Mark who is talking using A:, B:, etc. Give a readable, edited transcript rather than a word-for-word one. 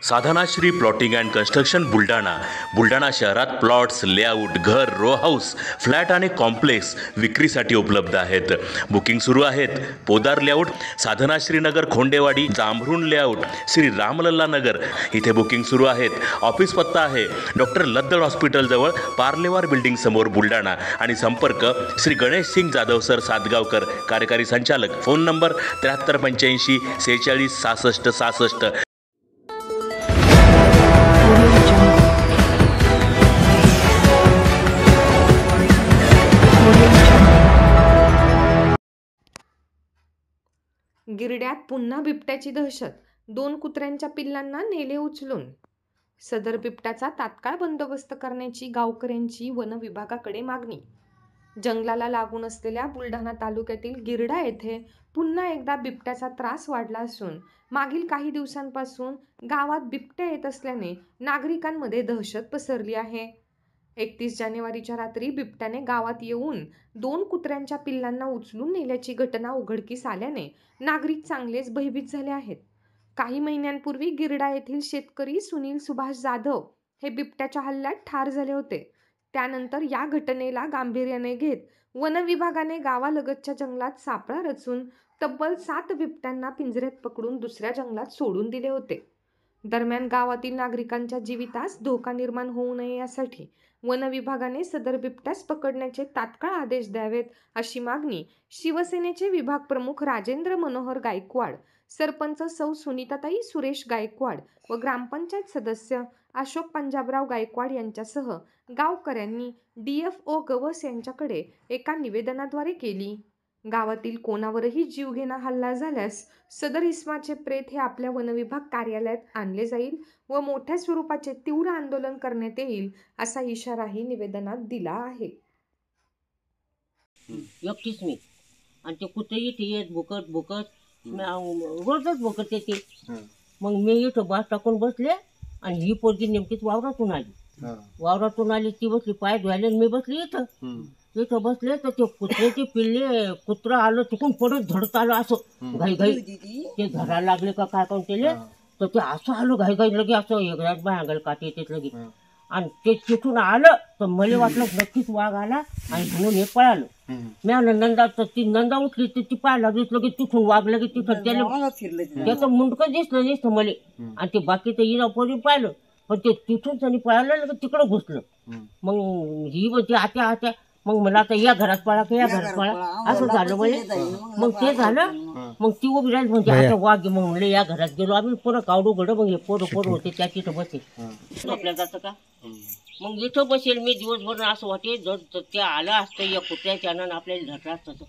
A: Sadhanashri plotting and construction Buldhana शहरात plots, layout, घर, row house, flat आणि कॉम्प्लेक्स विक्रीसाठी उपलब्ध आहेत. बुकिंग सुरू आहेत. पोदार लेआउट, साधनाश्री नगर, खोंडेवाडी, जांभरुण लेआउट, श्री रामलल्ला नगर इथे बुकिंग सुरू आहेत. ऑफिस पत्ता आहे डॉक्टर लद्दड हॉस्पिटल जवळ, पार्लेवार बिल्डिंग समोर, बुलढाणा. आणि संपर्क श्री गणेश सिंग जाधव सर सातगावकर, कार्यकारी संचालक. Phone number 7385 46 66 66.
B: गिरड्यात पुन्हा बिबट्याची दहशत. 2 कुत्र्यांच्या पिल्लांना नेले उचलून. सदर बिबट्याचा तात्काळ बंदोबस्त करण्याची गावकऱ्यांची वन विभागाकडे मागणी. जंगलाला लागून असलेल्या बुलढाणा तालुक्यातील गिरडा येथे पुन्हा एकदा बिबट्याचा त्रास वाढला असून मागील काही दिवसांपासून गावात बिबट्या येत असल्याने नागरिकांमध्ये दहशत पसरली आहे. 31 जानेवारीच्या रात्री बिबट्याने गावात येऊन 2 कुत्र्यांच्या पिल्लांना उचलून नेल्याची घटना उघडकीस आल्याने नागरिक चांगलेच भयभीत झाले आहेत. काही महिन्यांपूर्वी गिरडा येथील शेतकरी सुनील सुभाष जाधव हे बिबट्याच्या हल्ल्यात ठार झाले होते. त्यानंतर या घटनेला गांभीर्याने घेत वन विभागाने गावालगतच्या जंगलात सापळा रचून तब्बल 7 बिबट्यांना पिंजऱ्यात पकडून दुसऱ्या जंगलात सोडून दिले होते. दरम्यान गावातील नागरिकांच्या जीवितास धोका निर्माण होऊ नये यासाठी वन विभागाने सदर बिबट्यास पकडण्याचे तात्काळ आदेश द्यावेत अशी मागणी शिवसेनेचे विभाग प्रमुख राजेंद्र मनोहर गायकवाड, सरपंच सौ सुनीताताई सुरेश गायकवाड व ग्रामपंचायत सदस्य अशोक पंजाबराव गायकवाड यांच्यासह गावकऱ्यांनी DFO गवस यांच्याकडे एका निवेदनाद्वारे केली. गावातील कोणावरही जीवघेणा हल्ला झाल्यास सदर इसमाचे प्रेत हे आपल्या वनविभाग कार्यालयात आणले जाईल व मोठ्या स्वरूपाचे तीव्र आंदोलन करण्यात येईल असा इशाराही निवेदनात दिला आहे.
C: एकटीच मी आणि ते कुत्रे इथे येत भुकत रोजच भुकत येते. मग मी इथं बास टाकून बसले आणि ही पोरगी नेमकीच वावरातून आली. ती बसली पाय धुवायला, मी बसली इथं बसले तर ते कुत्र्याचे पिल्ले, कुत्रा आलं तिकून पडत झडत आलं असं घाई ते धरायला लागले का काय करून केले तर ते असं आलं घाई लगे असं एकदाच बाहेर काटे येते लगे. आणि ते तिथून आलं तर मला वाटलं नक्कीच वाघ आला आणि म्हणून हे पळालं. मी नंदा तर ती नंदा उठली तर ती पाहायला लागली लगेच तिथून वाघ लगेच तिथं त्याचं मुंडकं दिसलं मला. आणि ते बाकी तर हिला पोरी पाहिलं पण ते तिथून त्यांनी पळालं लगेच तिकडं घुसलं. मग ही म्हणते आत्या मग मला आता या घरात पळा की या घरात पळा असं झालं म्हणजे. मग ते झालं मग ती उभी राहिली म्हणजे आता वाघ मग म्हणले या घरात गेलो आम्ही पुन्हा कावडू घड मग हे पोरं होते त्या तिथं बसेल आपल्या जातं का मग इथं बसेल मी दिवसभर असं वाटे जर ते आलं असतं या कुत्र्याच्या आपल्याला धरलं असतं.